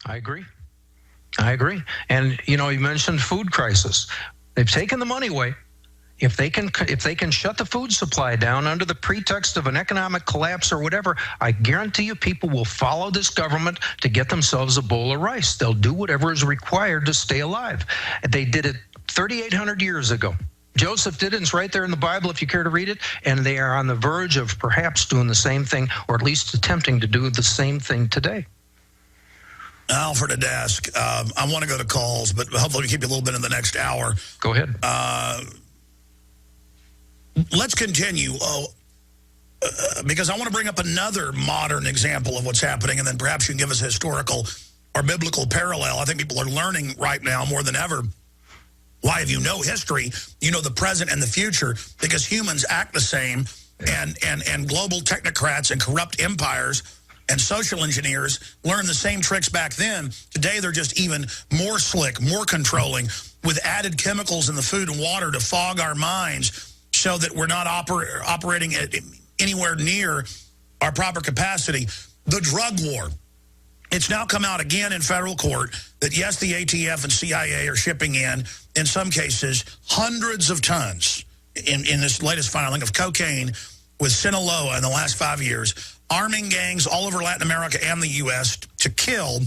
I agree. I agree. And, you know, you mentioned food crisis. They've taken the money away. If they can shut the food supply down under the pretext of an economic collapse or whatever, I guarantee you people will follow this government to get themselves a bowl of rice. They'll do whatever is required to stay alive. They did it 3,800 years ago. Joseph did it. It's right there in the Bible if you care to read it. And they are on the verge of perhaps doing the same thing, or at least attempting to do the same thing today. Alfred Adask, I want to go to calls, but hopefully we keep you a little bit in the next hour. Go ahead. Let's continue, because I want to bring up another modern example of what's happening, and then perhaps you can give us a historical or biblical parallel. I think people are learning right now more than ever. Why, if you know history, you know the present and the future, because humans act the same, and global technocrats and corrupt empires and social engineers learned the same tricks back then. Today, they're just even more slick, more controlling, with added chemicals in the food and water to fog our minds, so that we're not operating at anywhere near our proper capacity. The drug war. It's now come out again in federal court that, yes, the ATF and CIA are shipping in some cases, hundreds of tons in this latest filing of cocaine with Sinaloa in the last 5 years, arming gangs all over Latin America and the U.S. to kill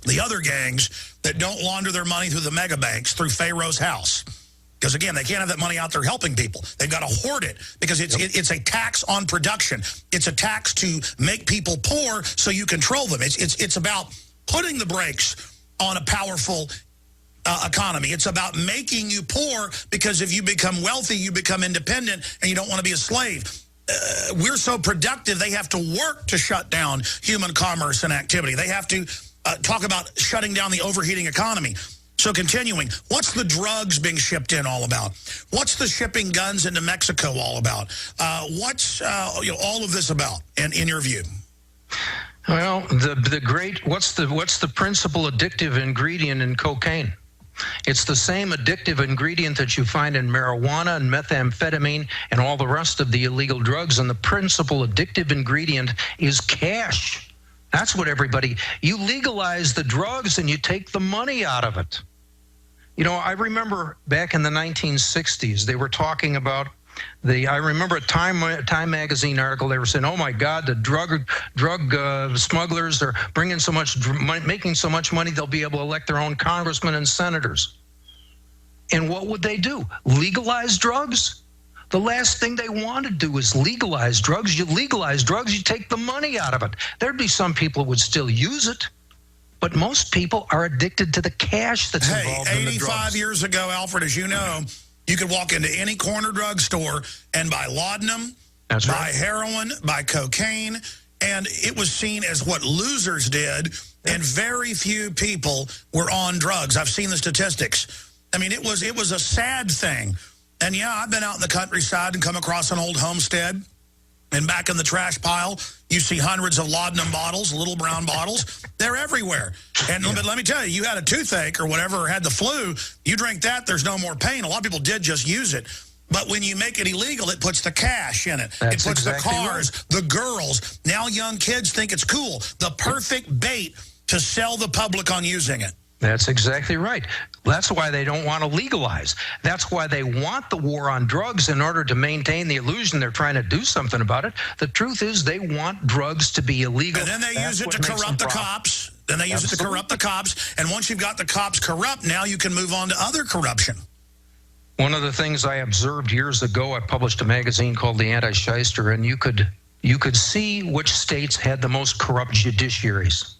the other gangs that don't launder their money through the mega banks, through Pharaoh's house. Because, again, they can't have that money out there helping people. They've got to hoard it, because it's a tax on production. It's a tax to make people poor so you control them. It's about putting the brakes on a powerful economy. It's about making you poor, because if you become wealthy, you become independent, and you don't want to be a slave. We're so productive, they have to work to shut down human commerce and activity. They have to talk about shutting down the overheating economy. So continuing, what's the drugs being shipped in all about? What's the shipping guns into Mexico all about? What's all of this about, in your view? Well, what's the principal addictive ingredient in cocaine? It's the same addictive ingredient that you find in marijuana and methamphetamine and all the rest of the illegal drugs. And the principal addictive ingredient is cash. That's what you legalize the drugs and you take the money out of it. You know, I remember back in the 1960s, they were talking about I remember a Time magazine article, they were saying, oh my God, the drug smugglers are making so much money, they'll be able to elect their own congressmen and senators. And what would they do? Legalize drugs? The last thing they want to do is legalize drugs. You legalize drugs, you take the money out of it. There'd be some people who would still use it, but most people are addicted to the cash that's involved in the drugs. 85 years ago, Alfred, as you know, you could walk into any corner drugstore and buy laudanum, buy heroin, buy cocaine, and it was seen as what losers did, and very few people were on drugs. I've seen the statistics. I mean, it was a sad thing. And yeah, I've been out in the countryside and come across an old homestead, and back in the trash pile, you see hundreds of laudanum bottles, little brown bottles. They're everywhere. And but let me tell you had a toothache or whatever, or had the flu, you drink that, there's no more pain. A lot of people did just use it. But when you make it illegal, it puts the cash in it. It puts the cars, the girls. Now young kids think it's cool. The perfect bait to sell the public on using it. That's exactly right. That's why they don't want to legalize. That's why they want the war on drugs, in order to maintain the illusion they're trying to do something about it. The truth is they want drugs to be illegal. And then they use it to corrupt the cops. Then they use it to corrupt the cops. And once you've got the cops corrupt, now you can move on to other corruption. One of the things I observed years ago, I published a magazine called The Anti-Shyster, and you could see which states had the most corrupt judiciaries.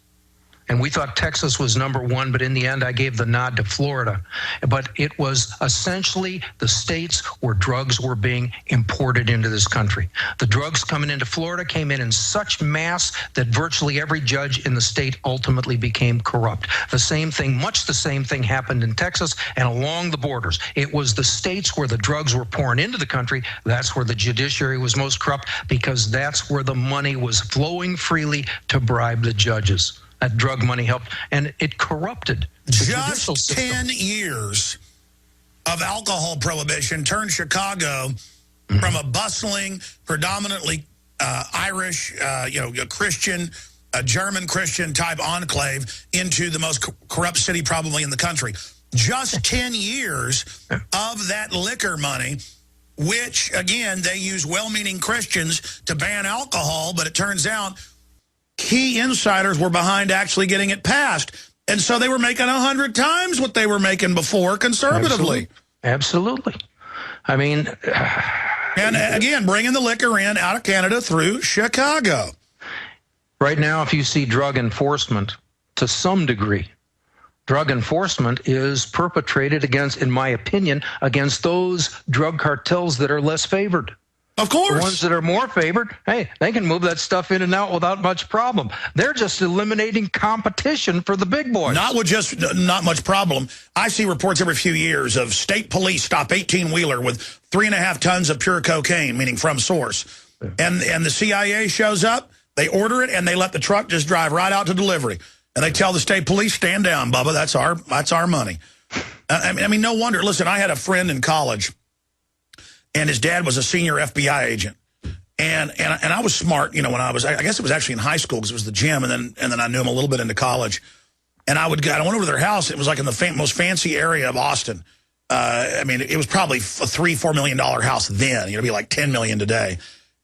And we thought Texas was #1, but in the end, I gave the nod to Florida. But it was essentially the states where drugs were being imported into this country. The drugs coming into Florida came in such mass that virtually every judge in the state ultimately became corrupt. Much the same thing happened in Texas and along the borders. It was the states where the drugs were pouring into the country. That's where the judiciary was most corrupt, because that's where the money was flowing freely to bribe the judges. That drug money helped, and it corrupted the judicial system. 10 years of alcohol prohibition turned Chicago from a bustling, predominantly Irish, Christian a German Christian type enclave into the most corrupt city probably in the country. Just 10 years of that liquor money, which, again, they use well-meaning Christians to ban alcohol, but it turns out key insiders were behind actually getting it passed. And so they were making 100 times what they were making before conservatively. Absolutely. I mean... And, again, bringing the liquor in out of Canada through Chicago. Right now, if you see drug enforcement, to some degree, drug enforcement is perpetrated against, in my opinion, against those drug cartels that are less favored. Of course. The ones that are more favored, hey, they can move that stuff in and out without much problem. They're just eliminating competition for the big boys. Not much problem. I see reports every few years of state police stop 18-wheeler with 3.5 tons of pure cocaine, meaning from source. And the CIA shows up, they order it, and they let the truck just drive right out to delivery. And they tell the state police, stand down, Bubba, that's our money. I mean, no wonder. Listen, I had a friend in college, and his dad was a senior FBI agent. And I was smart, you know, when I guess it was actually in high school because it was the gym, and then I knew him a little bit into college. And I went over to their house. It was like in the most fancy area of Austin. I mean, it was probably a $3-4 million house then. It'd be like $10 million today.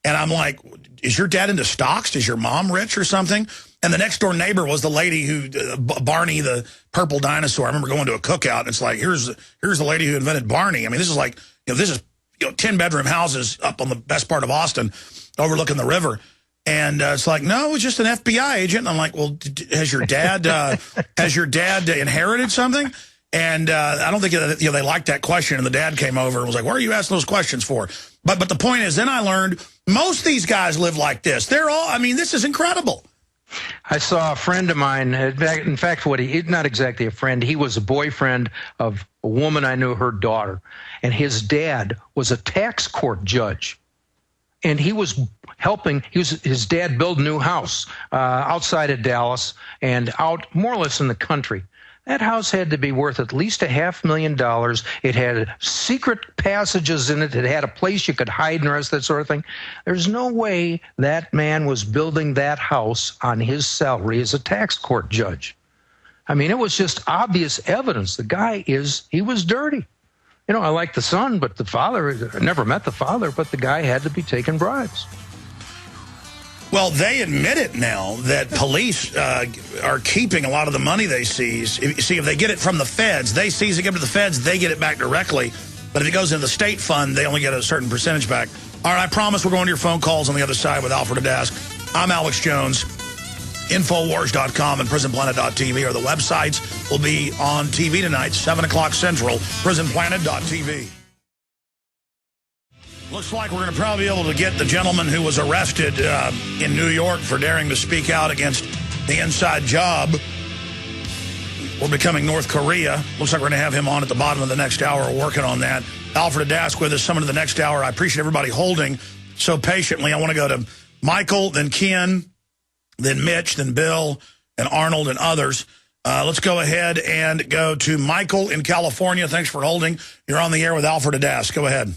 And I'm like, is your dad into stocks? Is your mom rich or something? And the next door neighbor was the lady who, Barney the purple dinosaur. I remember going to a cookout, and it's like, here's the lady who invented Barney. I mean, this is like, this is 10-bedroom houses up on the best part of Austin, overlooking the river. And it's like, no, it's just an FBI agent. And I'm like, well, has your dad inherited something? And I don't think they liked that question. And the dad came over and was like, what are you asking those questions for? But the point is, then I learned most of these guys live like this. This is incredible. I saw a friend of mine, in fact, not exactly a friend, he was a boyfriend of a woman I knew, her daughter. And his dad was a tax court judge. And he was helping, his dad build a new house outside of Dallas and out more or less in the country. That house had to be worth at least $500,000. It had secret passages in it. It had a place you could hide and the rest of that sort of thing. There's no way that man was building that house on his salary as a tax court judge. I mean, it was just obvious evidence. The guy he was dirty. You know, I like the son, but the father, I never met the father, but the guy had to be taking bribes. Well, they admit it now that police are keeping a lot of the money they seize. See, if they get it from the feds, they seize it, give it to the feds, they get it back directly. But if it goes into the state fund, they only get a certain percentage back. All right, I promise we're going to your phone calls on the other side with Alfred Adask. I'm Alex Jones. Infowars.com and PrisonPlanet.tv are the websites. Will be on TV tonight, 7 o'clock Central, PrisonPlanet.tv. Looks like we're going to probably be able to get the gentleman who was arrested in New York for daring to speak out against the inside job. We're becoming North Korea. Looks like we're going to have him on at the bottom of the next hour. We're working on that. Alfred Adask with us coming to the next hour. I appreciate everybody holding so patiently. I want to go to Michael, then Ken, then Mitch, then Bill, and Arnold, and others. Let's go ahead and go to Michael in California. Thanks for holding. You're on the air with Alfred Adask. Go ahead.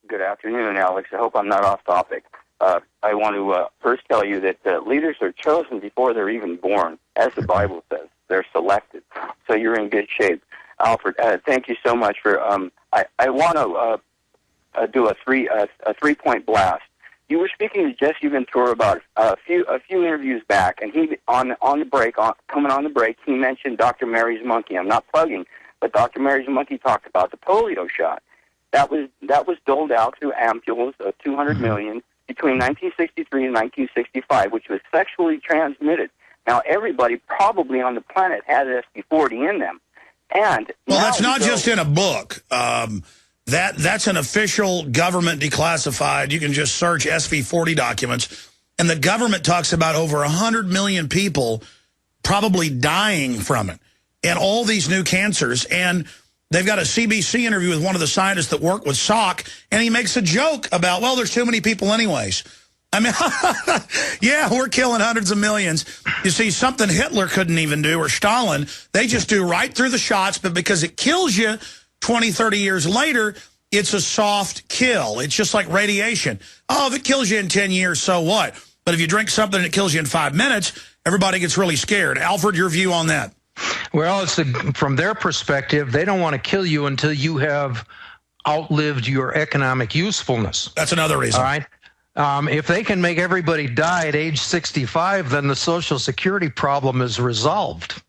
Good afternoon, Alex. I hope I'm not off topic. I want to first tell you that leaders are chosen before they're even born, as the Bible says. They're selected. So you're in good shape. Alfred, thank you so much for... I want to do a three-point blast. You were speaking to Jesse Ventura about a few interviews back, and he coming on the break, he mentioned Dr. Mary's monkey. I'm not plugging, but Dr. Mary's monkey talked about the polio shot. That was doled out through ampules of 200 million between 1963 and 1965, which was sexually transmitted. Now, everybody probably on the planet has SV40 in them. And well, that's not just in a book. That's an official government declassified. You can just search SV40 documents. And the government talks about over 100 million people probably dying from it and all these new cancers. And they've got a CBC interview with one of the scientists that work with Salk, and he makes a joke about, well, there's too many people anyways. I mean, yeah, we're killing hundreds of millions. You see, something Hitler couldn't even do, or Stalin, they just do right through the shots, but because it kills you 20, 30 years later, it's a soft kill. It's just like radiation. Oh, if it kills you in 10 years, so what? But if you drink something and it kills you in 5 minutes, everybody gets really scared. Alfred, your view on that? Well, from their perspective, they don't want to kill you until you have outlived your economic usefulness. That's another reason. All right. If they can make everybody die at age 65, then the Social Security problem is resolved.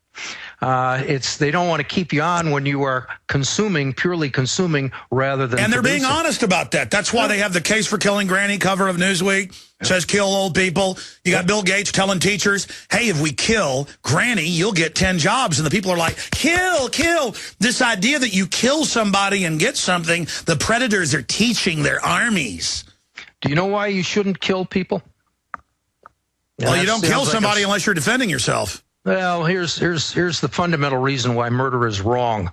They don't want to keep you on when you are purely consuming rather than. And they're producing. being honest about that. That's why they have the Case for Killing Granny cover of Newsweek. It says kill old people. You got Bill Gates telling teachers, hey, if we kill Granny, you'll get 10 jobs. And the people are like, kill, kill. This idea that you kill somebody and get something, the predators are teaching their armies. Do you know why you shouldn't kill people? Well, you don't kill somebody unless you're defending yourself. Well, here's the fundamental reason why murder is wrong.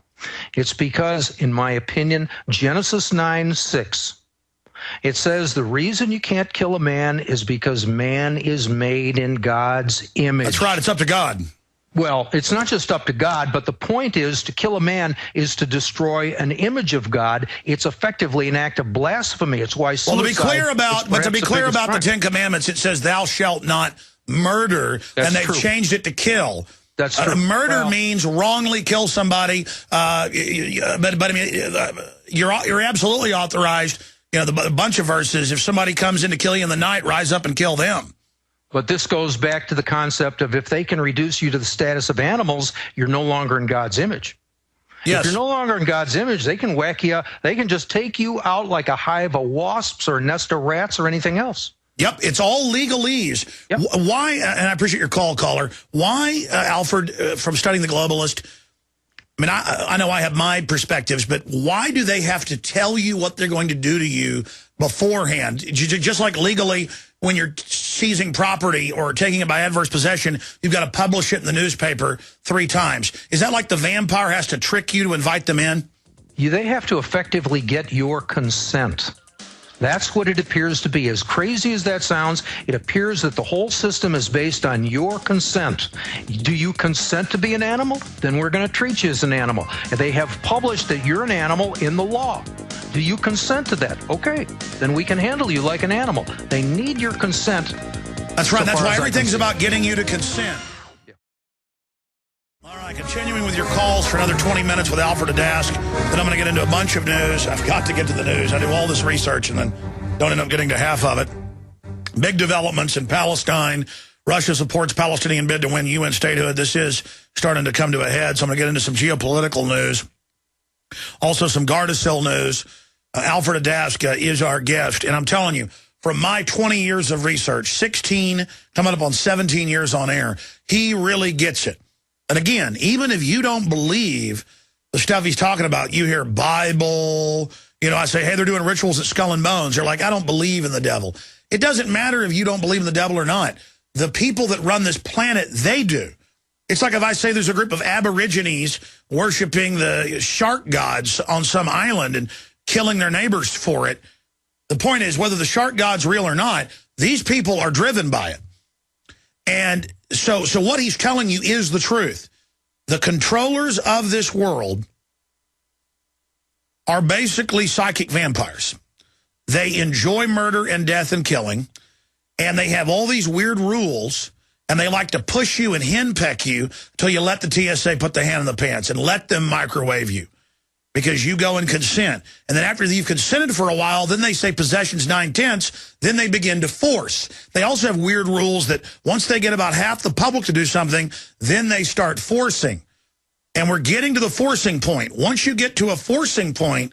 It's because, in my opinion, Genesis 9:6, it says the reason you can't kill a man is because man is made in God's image. That's right. It's up to God. Well, it's not just up to God, but the point is to kill a man is to destroy an image of God. It's effectively an act of blasphemy. It's why suicide. Well, to be clear about the 10 Commandments, it says thou shalt not murder, and they've changed it to kill. That's true. Murder means wrongly kill somebody, but I mean, you're absolutely authorized. You know, the bunch of verses. If somebody comes in to kill you in the night, rise up and kill them. But this goes back to the concept of if they can reduce you to the status of animals, you're no longer in God's image. Yes. If you're no longer in God's image, they can whack you. They can just take you out like a hive of wasps or a nest of rats or anything else. Yep, it's all legalese. Yep. Why, and I appreciate your call, caller, why, Alfred, from studying the globalist, I mean, I know I have my perspectives, but why do they have to tell you what they're going to do to you beforehand? Just like legally, when you're seizing property or taking it by adverse possession, you've got to publish it in the newspaper 3 times. Is that like the vampire has to trick you to invite them in? They have to effectively get your consent. That's what it appears to be. As crazy as that sounds, it appears that the whole system is based on your consent. Do you consent to be an animal? Then we're going to treat you as an animal. And they have published that you're an animal in the law. Do you consent to that? Okay, then we can handle you like an animal. They need your consent. That's right. That's why everything's about getting you to consent. All right, continuing with your calls for another 20 minutes with Alfred Adask. Then I'm going to get into a bunch of news. I've got to get to the news. I do all this research and then don't end up getting to half of it. Big developments in Palestine. Russia supports Palestinian bid to win UN statehood. This is starting to come to a head, so I'm going to get into some geopolitical news. Also some Gardasil news. Alfred Adask is our guest. And I'm telling you, from my 20 years of research, 16, coming up on 17 years on air, he really gets it. And again, even if you don't believe the stuff he's talking about, you hear Bible, I say, hey, they're doing rituals at Skull and Bones. You're like, I don't believe in the devil. It doesn't matter if you don't believe in the devil or not. The people that run this planet, they do. It's like if I say there's a group of aborigines worshiping the shark gods on some island and killing their neighbors for it. The point is, whether the shark god's real or not, these people are driven by it. And so what he's telling you is the truth. The controllers of this world are basically psychic vampires. They enjoy murder and death and killing, and they have all these weird rules, and they like to push you and henpeck you till you let the TSA put the hand in the pants and let them microwave you because you go and consent. And then after you've consented for a while, then they say possession's 9/10, then they begin to force. They also have weird rules that once they get about half the public to do something, then they start forcing. And we're getting to the forcing point. Once you get to a forcing point,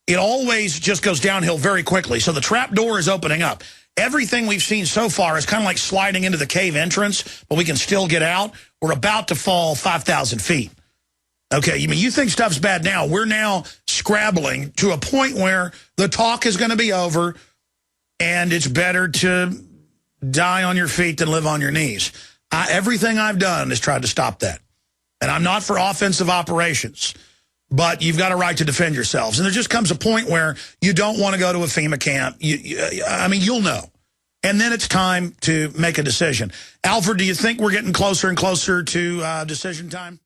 it always just goes downhill very quickly. So the trap door is opening up. Everything we've seen so far is kind of like sliding into the cave entrance, but we can still get out. We're about to fall 5,000 feet. Okay, you think stuff's bad now. We're now scrabbling to a point where the talk is going to be over, and it's better to die on your feet than live on your knees. Everything I've done is tried to stop that. And I'm not for offensive operations, but you've got a right to defend yourselves. And there just comes a point where you don't want to go to a FEMA camp. You'll know. And then it's time to make a decision. Alfred, do you think we're getting closer and closer to decision time?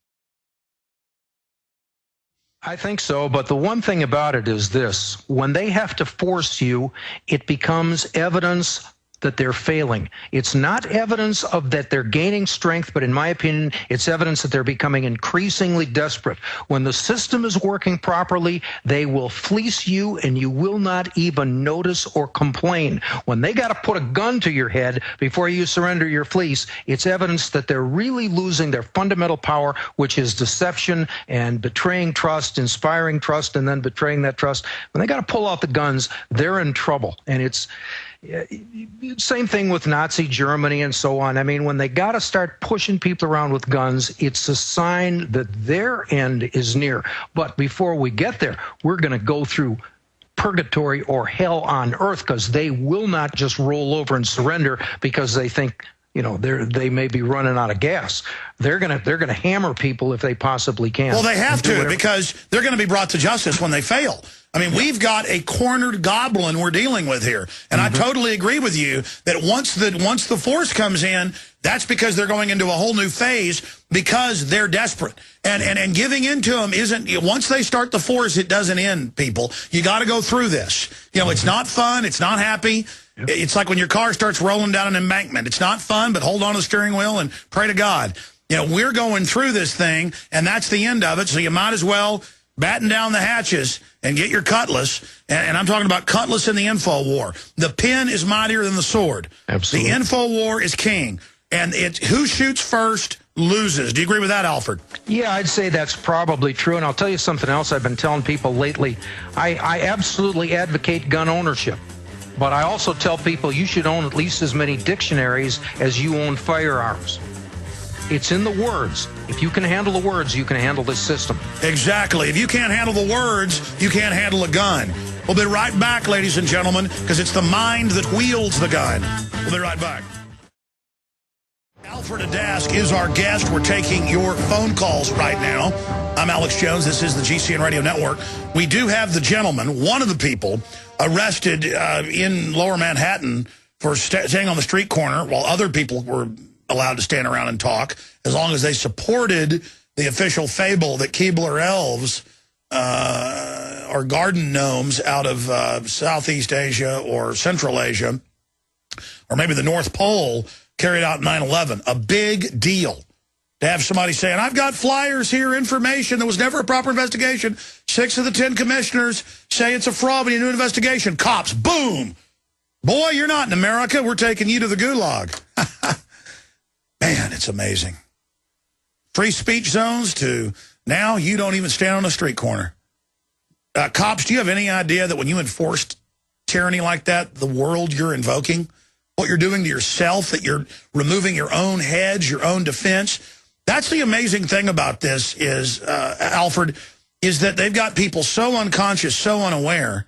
I think so, but the one thing about it is this. When they have to force you, it becomes evidence that they're failing. It's not evidence of that they're gaining strength, but in my opinion, it's evidence that they're becoming increasingly desperate. When the system is working properly, they will fleece you and you will not even notice or complain. When they got to put a gun to your head before you surrender your fleece, it's evidence that they're really losing their fundamental power, which is deception and betraying trust, inspiring trust, and then betraying that trust. When they got to pull out the guns, they're in trouble. And it's same thing with Nazi Germany and so on. I mean, when they got to start pushing people around with guns, it's a sign that their end is near. But before we get there, we're going to go through purgatory or hell on earth, because they will not just roll over and surrender because they think, you know, they may be running out of gas. They're gonna hammer people if they possibly can. Well, they have to, because they're going to be brought to justice when they fail. I mean, we've got a cornered goblin we're dealing with here. And I totally agree with you that once the force comes in, that's because they're going into a whole new phase, because they're desperate. And giving in to them isn't, once they start the force, it doesn't end, people. You got to go through this. You know, it's not fun. It's not happy. Yep. It's like when your car starts rolling down an embankment. It's not fun, but hold on to the steering wheel and pray to God. You know, we're going through this thing, and that's the end of it. So you might as well batten down the hatches and get your cutlass. And I'm talking about cutlass in the info war. The pen is mightier than the sword. Absolutely. The info war is king. And it's who shoots first loses. Do you agree with that, Alfred? Yeah, I'd say that's probably true. And I'll tell you something else I've been telling people lately. I absolutely advocate gun ownership. But I also tell people you should own at least as many dictionaries as you own firearms. It's in the words. If you can handle the words, you can handle this system. Exactly. If you can't handle the words, you can't handle a gun. We'll be right back, ladies and gentlemen, because it's the mind that wields the gun. We'll be right back. Alfred Adask is our guest. We're taking your phone calls right now. I'm Alex Jones. This is the GCN Radio Network. We do have the gentleman, one of the people, arrested in Lower Manhattan for staying on the street corner while other people were allowed to stand around and talk, as long as they supported the official fable that Keebler elves are garden gnomes out of Southeast Asia or Central Asia, or maybe the North Pole, carried out 9/11. A big deal to have somebody saying, I've got flyers here, information. There was never a proper investigation. 6 of the 10 commissioners say it's a fraud. We need a new investigation. Cops, boom. Boy, you're not in America. We're taking you to the gulag. Man, it's amazing. Free speech zones to now you don't even stand on a street corner. Cops, do you have any idea that when you enforce tyranny like that, the world you're invoking, what you're doing to yourself, that you're removing your own hedge, your own defense? That's the amazing thing about this is, Alfred, is that they've got people so unconscious, so unaware,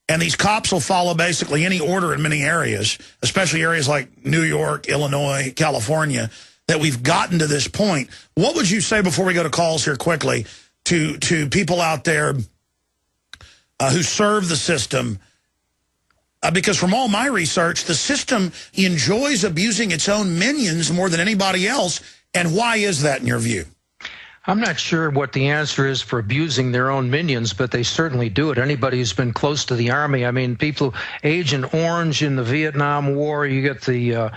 and these cops will follow basically any order in many areas, especially areas like New York, Illinois, California, that we've gotten to this point. What would you say, before we go to calls here quickly, to people out there who serve the system? Because from all my research, the system enjoys abusing its own minions more than anybody else. And why is that in your view? I'm not sure what the answer is for abusing their own minions, but they certainly do it. Anybody who's been close to the Army, I mean, people, Agent Orange in the Vietnam War, you get the,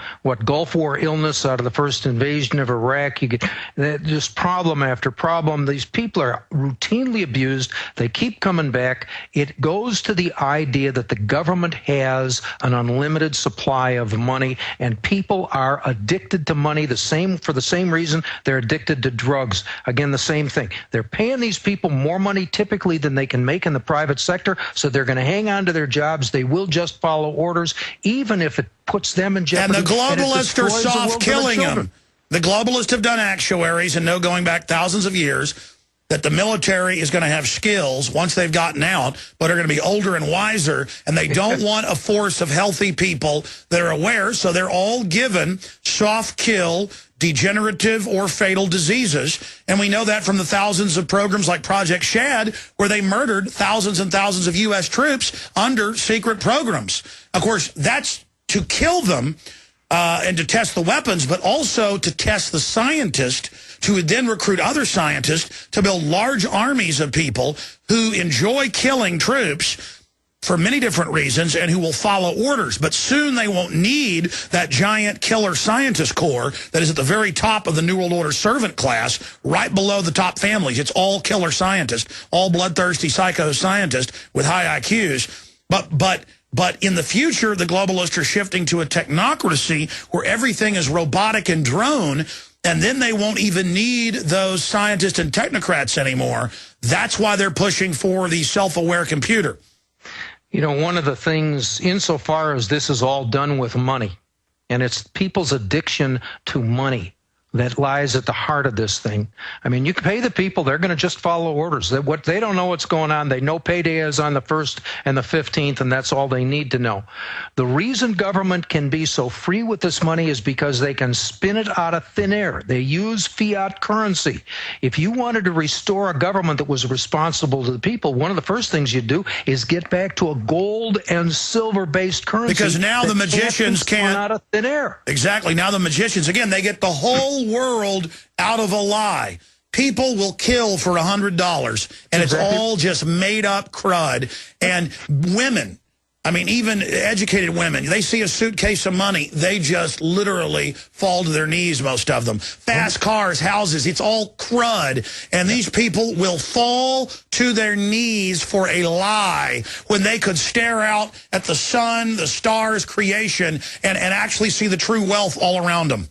Gulf War illness out of the first invasion of Iraq, you get just problem after problem. These people are routinely abused. They keep coming back. It goes to the idea that the government has an unlimited supply of money, and people are addicted to money for the same reason they're addicted to drugs. Again, the same thing. They're paying these people more money typically than they can make in the private sector, so they're going to hang on to their jobs. They will just follow orders, even if it puts them in jeopardy. And the globalists are soft killing them. The globalists have done actuaries and know, going back thousands of years, that the military is going to have skills once they've gotten out, but are going to be older and wiser, and they don't want a force of healthy people that are aware, so they're all given soft kill, degenerative or fatal diseases. And we know that from the thousands of programs like Project Shad, where they murdered thousands and thousands of U.S. troops under secret programs. Of course, that's to kill them and to test the weapons, but also to test the scientists, who would then recruit other scientists to build large armies of people who enjoy killing troops for many different reasons and who will follow orders. But soon they won't need that giant killer scientist corps that is at the very top of the New World Order servant class, right below the top families. It's all killer scientists, all bloodthirsty psycho scientists with high IQs. But in the future, the globalists are shifting to a technocracy where everything is robotic and drone, and then they won't even need those scientists and technocrats anymore. That's why they're pushing for the self-aware computer. You know, one of the things, insofar as this is all done with money, and it's people's addiction to money that lies at the heart of this thing. I mean, you can pay the people, they're going to just follow orders. They don't know what's going on. They know payday is on the 1st and the 15th, and that's all they need to know. The reason government can be so free with this money is because they can spin it out of thin air. They use fiat currency. If you wanted to restore a government that was responsible to the people, one of the first things you do is get back to a gold and silver-based currency. Because now the magicians can't out of thin air. Exactly. Now the magicians, again, they get the whole world out of a lie. People will kill for $100, and it's all just made-up crud. And women, I mean, even educated women, they see a suitcase of money, they just literally fall to their knees, most of them. Fast cars, houses, it's all crud. And these people will fall to their knees for a lie when they could stare out at the sun, the stars, creation, and actually see the true wealth all around them.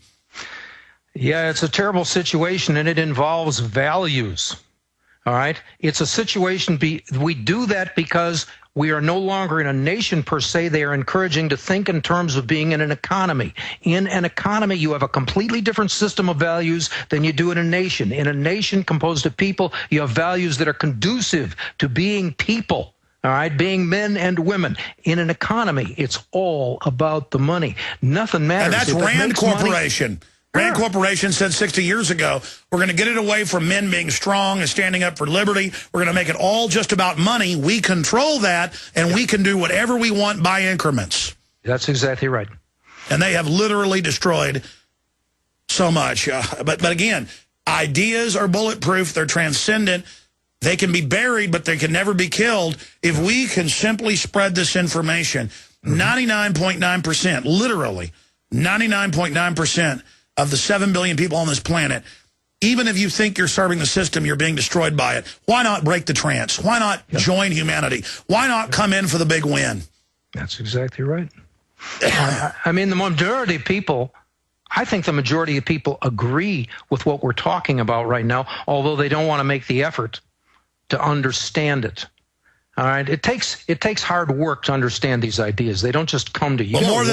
Yeah, it's a terrible situation, and it involves values, all right? It's a situation, we do that because we are no longer in a nation per se. They are encouraging to think in terms of being in an economy. In an economy, you have a completely different system of values than you do in a nation. In a nation composed of people, you have values that are conducive to being people. All right, being men and women. In an economy, it's all about the money. Nothing matters. And that's Rand Corporation. Rand Corporation said 60 years ago, we're going to get it away from men being strong and standing up for liberty. We're going to make it all just about money. We control that, and we can do whatever we want by increments. That's exactly right. And they have literally destroyed so much. But again, ideas are bulletproof. They're transcendent. They can be buried, but they can never be killed. If we can simply spread this information, 99.9%, literally 99.9%, of the 7 billion people on this planet, even if you think you're serving the system, you're being destroyed by it. Why not break the trance? Why not join humanity? Why not come in for the big win? That's exactly right. I mean, the majority of people, I think the majority of people agree with what we're talking about right now, although they don't want to make the effort to understand it. All right, it takes hard work to understand these ideas. They don't just come to you. But more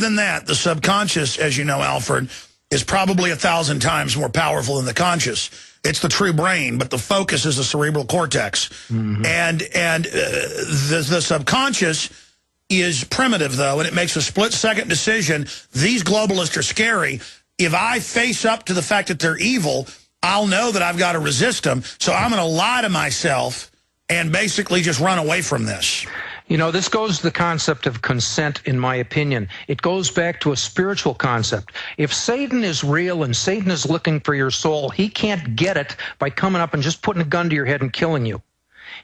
than that, the subconscious, as you know, Alfred, is probably 1,000 times more powerful than the conscious. It's the true brain, but the focus is the cerebral cortex. And the subconscious is primitive, though, and it makes a split-second decision. These globalists are scary. If I face up to the fact that they're evil, I'll know that I've got to resist them. So I'm going to lie to myself and basically just run away from this. You know, this goes to the concept of consent, in my opinion. It goes back to a spiritual concept. If Satan is real and Satan is looking for your soul, he can't get it by coming up and just putting a gun to your head and killing you.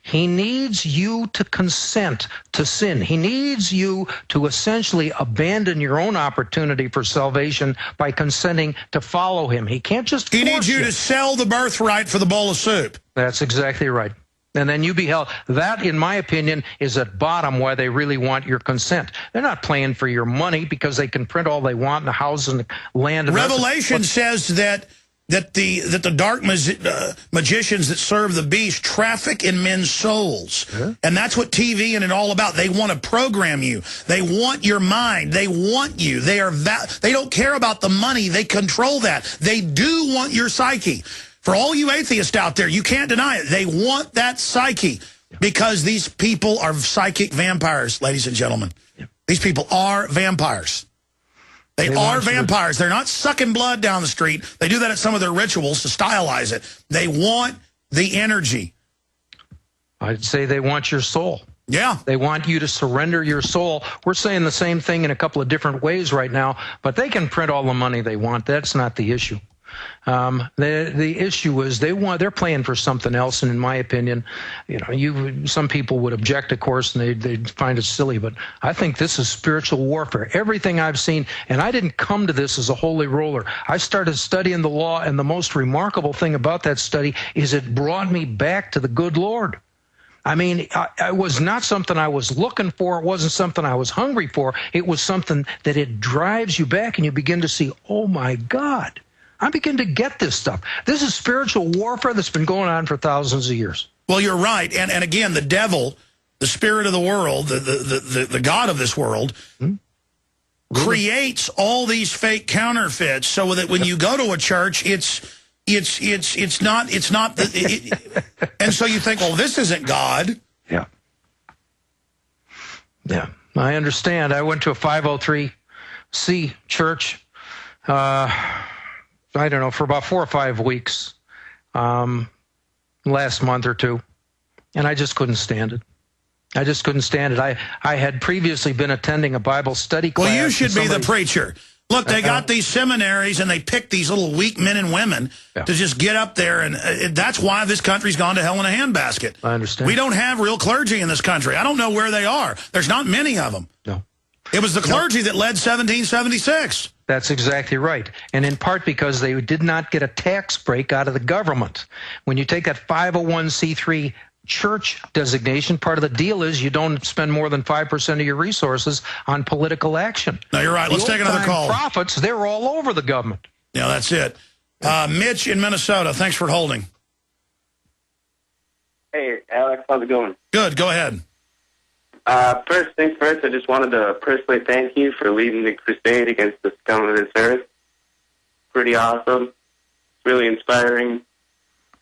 He needs you to consent to sin. He needs you to essentially abandon your own opportunity for salvation by consenting to follow him. He can't just force you. He needs you to sell the birthright for the bowl of soup. That's exactly right. And then you be held. That, in my opinion, is at bottom why they really want your consent. They're not playing for your money because they can print all they want in the houses and the land. And Revelation says that the dark magicians that serve the beast traffic in men's souls. And that's what TV and it all about. They want to program you. They want your mind. They want you. They don't care about the money. They control that. They do want your psyche. For all you atheists out there, you can't deny it. They want that psyche because these people are psychic vampires, ladies and gentlemen. These people are vampires. They are vampires. They're not sucking blood down the street. They do that at some of their rituals to stylize it. They want the energy. I'd say they want your soul. Yeah. They want you to surrender your soul. We're saying the same thing in a couple of different ways right now, but they can print all the money they want. That's not the issue. The issue is they're playing for something else, and in my opinion, some people would object, of course, and they'd find it silly, but I think this is spiritual warfare. Everything I've seen, and I didn't come to this as a holy roller. I started studying the law, and the most remarkable thing about that study is it brought me back to the good Lord. I mean, it was not something I was looking for. It wasn't something I was hungry for. It was something that it drives you back, and you begin to see, oh, my God, I begin to get this stuff. This is spiritual warfare that's been going on for thousands of years. Well, you're right. And again, the devil, the spirit of the world, the God of this world, creates all these fake counterfeits so that when you go to a church, it's not, and so you think, well, this isn't God. Yeah. Yeah, I understand. I went to a 503C church, I don't know, for about 4 or 5 weeks, last month or two, and I just couldn't stand it. I just couldn't stand it. I had previously been attending a Bible study class. Well, you should be the preacher. Look, they got these seminaries, and they pick these little weak men and women to just get up there, and that's why this country's gone to hell in a handbasket. I understand. We don't have real clergy in this country. I don't know where they are. There's not many of them. No. It was the clergy that led 1776. That's exactly right. And in part because they did not get a tax break out of the government. When you take that 501c3 church designation, part of the deal is you don't spend more than 5% of your resources on political action. No, you're right. Let's take another call. Profits, they're all over the government. Yeah, that's it. Mitch in Minnesota, thanks for holding. Hey, Alex, how's it going? Good, go ahead. First things first, I just wanted to personally thank you for leading the crusade against the scum of this earth. Pretty awesome. Really inspiring.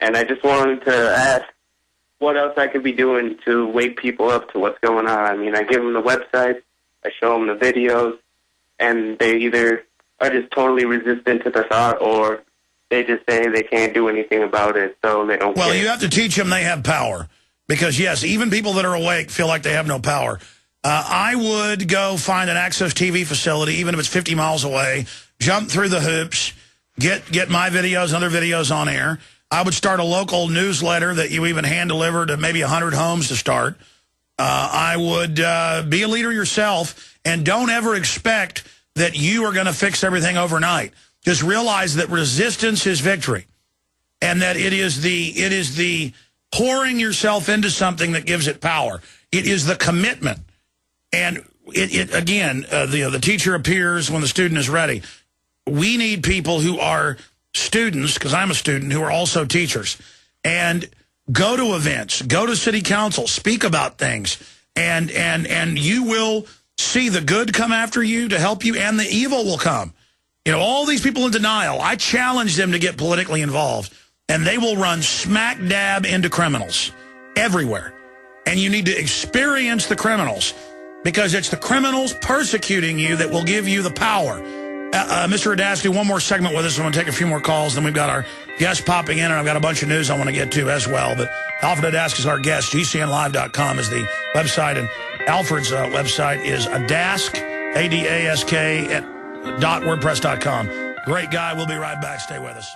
And I just wanted to ask what else I could be doing to wake people up to what's going on. I mean, I give them the website, I show them the videos, and they either are just totally resistant to the thought, or they just say they can't do anything about it, so they don't care. Well, you have to teach them they have power. Because, yes, even people that are awake feel like they have no power. I would go find an Access TV facility, even if it's 50 miles away, jump through the hoops, get my videos and other videos on air. I would start a local newsletter that you even hand-deliver to maybe 100 homes to start. I would be a leader yourself, and don't ever expect that you are going to fix everything overnight. Just realize that resistance is victory, and that it is the pouring yourself into something that gives it power. It is the commitment. And the teacher appears when the student is ready. We need people who are students, because I'm a student, who are also teachers. And go to events, go to city council, speak about things, and you will see the good come after you to help you, and the evil will come. You know, all these people in denial, I challenge them to get politically involved. And they will run smack dab into criminals everywhere. And you need to experience the criminals, because it's the criminals persecuting you that will give you the power. Mr. Adask, do one more segment with us. I'm going to take a few more calls. Then we've got our guest popping in, and I've got a bunch of news I want to get to as well. But Alfred Adask is our guest. GCNlive.com is the website, and Alfred's website is Adask, ADASK, .wordpress.com. Great guy. We'll be right back. Stay with us.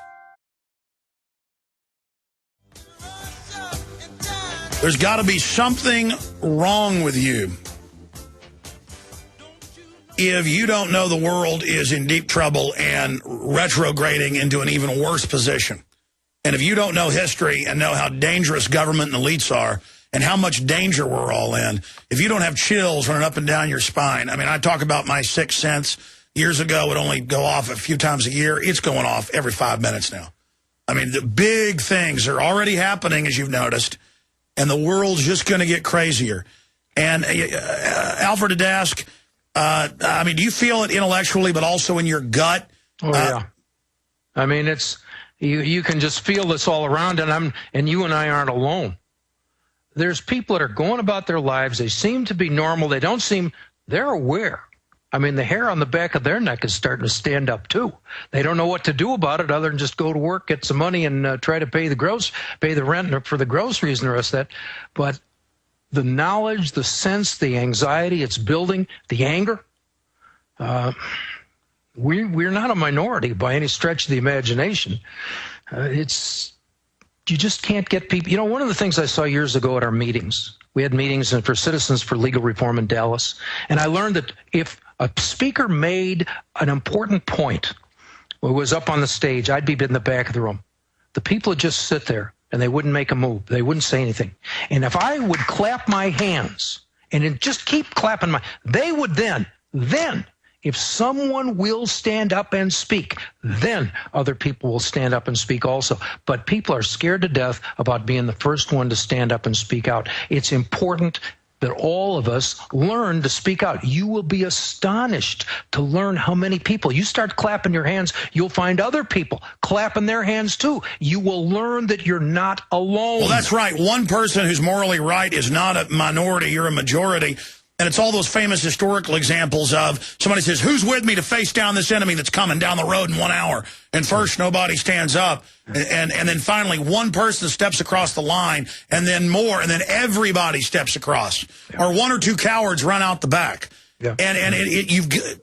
There's got to be something wrong with you if you don't know the world is in deep trouble and retrograding into an even worse position. And if you don't know history and know how dangerous government and elites are and how much danger we're all in, if you don't have chills running up and down your spine. I mean, I talk about my sixth sense. Years ago, it would only go off a few times a year. It's going off every 5 minutes now. I mean, the big things are already happening, as you've noticed. And the world's just going to get crazier. And Alfred Adask, I mean, do you feel it intellectually, but also in your gut? Oh, yeah. I mean, it's you can just feel this all around, and you and I aren't alone. There's people that are going about their lives. They seem to be normal. They're aware. I mean, the hair on the back of their neck is starting to stand up, too. They don't know what to do about it other than just go to work, get some money, and try to pay the rent for the groceries and the rest of that. But the knowledge, the sense, the anxiety it's building, the anger, we're not a minority by any stretch of the imagination. You just can't get people. You know, one of the things I saw years ago at our meetings, we had meetings for Citizens for Legal Reform in Dallas, and I learned that if a speaker made an important point, or was up on the stage, I'd be in the back of the room. The people would just sit there, and they wouldn't make a move. They wouldn't say anything. And if I would clap my hands and just keep clapping they would then, if someone will stand up and speak, then other people will stand up and speak also. But people are scared to death about being the first one to stand up and speak out. It's important that all of us learn to speak out. You will be astonished to learn how many people. You start clapping your hands, you'll find other people clapping their hands too. You will learn that you're not alone. Well, that's right. One person who's morally right is not a minority, you're a majority. And it's all those famous historical examples of somebody says, who's with me to face down this enemy that's coming down the road in 1 hour? And first, nobody stands up. And then finally, one person steps across the line, and then more, and then everybody steps across. Yeah. Or one or two cowards run out the back. Yeah. And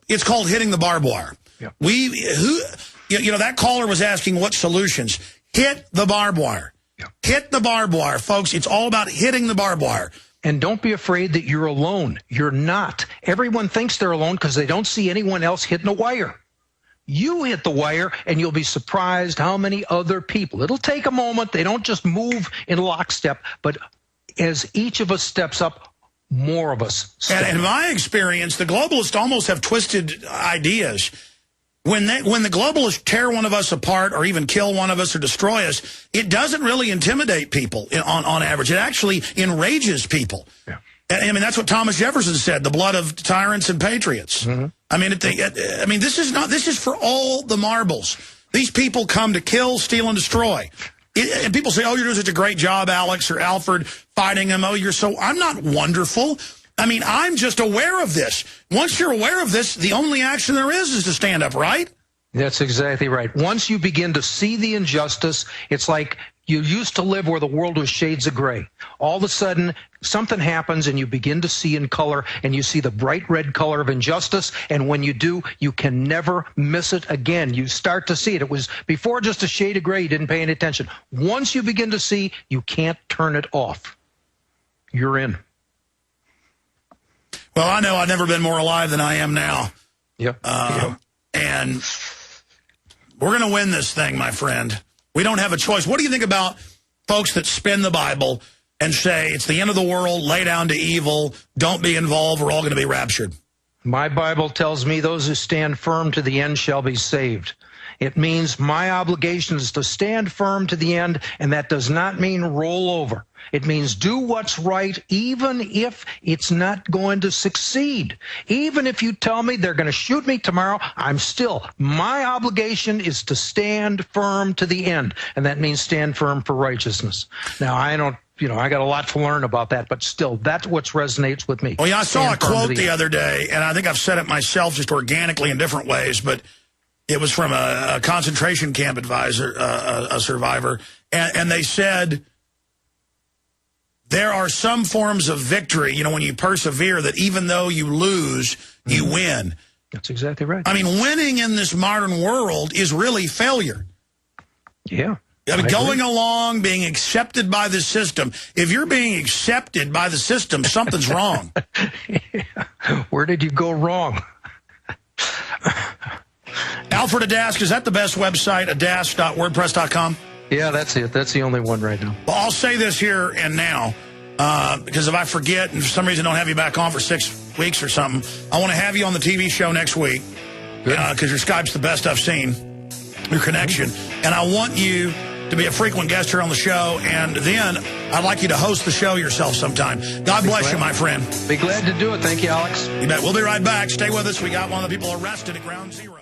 it's called hitting the barbed wire. Yeah. That caller was asking what solutions. Hit the barbed wire. Yeah. Hit the barbed wire, folks. It's all about hitting the barbed wire. And don't be afraid that you're alone. You're not. Everyone thinks they're alone because they don't see anyone else hitting a wire. You hit the wire, and you'll be surprised how many other people. It'll take a moment. They don't just move in lockstep. But as each of us steps up, more of us step up. And in my experience, the globalists almost have twisted ideas. When the globalists tear one of us apart or even kill one of us or destroy us, it doesn't really intimidate people on average. It actually enrages people. Yeah. I mean, that's what Thomas Jefferson said, the blood of tyrants and patriots. Mm-hmm. I mean, this is for all the marbles. These people come to kill, steal, and destroy. And people say, oh, you're doing such a great job, Alex or Alfred, fighting them. Oh, I'm not wonderful. I mean, I'm just aware of this. Once you're aware of this, the only action there is to stand up, right? That's exactly right. Once you begin to see the injustice, it's like you used to live where the world was shades of gray. All of a sudden, something happens and you begin to see in color, and you see the bright red color of injustice, and when you do, you can never miss it again. You start to see it. It was before just a shade of gray, you didn't pay any attention. Once you begin to see, you can't turn it off. You're in. Well, I know I've never been more alive than I am now. Yep. And we're going to win this thing, my friend. We don't have a choice. What do you think about folks that spin the Bible and say it's the end of the world, lay down to evil, don't be involved, we're all going to be raptured? My Bible tells me those who stand firm to the end shall be saved. It means my obligation is to stand firm to the end, and that does not mean roll over. It means do what's right, even if it's not going to succeed. Even if you tell me they're going to shoot me tomorrow, my obligation is to stand firm to the end, and that means stand firm for righteousness. Now, I got a lot to learn about that, but still, that's what resonates with me. Well, yeah, I saw a quote the other day, and I think I've said it myself just organically in different ways, but it was from a concentration camp advisor, a survivor, and they said there are some forms of victory, when you persevere, that even though you lose, you win. That's exactly right. I mean, winning in this modern world is really failure. Yeah. I mean, going along, being accepted by the system. If you're being accepted by the system, something's wrong. Yeah. Where did you go wrong? Alfred Adask, is that the best website, adask.wordpress.com? Yeah, that's it. That's the only one right now. Well, I'll say this here and now, because if I forget and for some reason don't have you back on for 6 weeks or something, I want to have you on the TV show next week, because your Skype's the best I've seen, your connection. And I want you to be a frequent guest here on the show, and then I'd like you to host the show yourself sometime. God bless you, my friend. Be glad to do it. Thank you, Alex. You bet. We'll be right back. Stay with us. We got one of the people arrested at Ground Zero.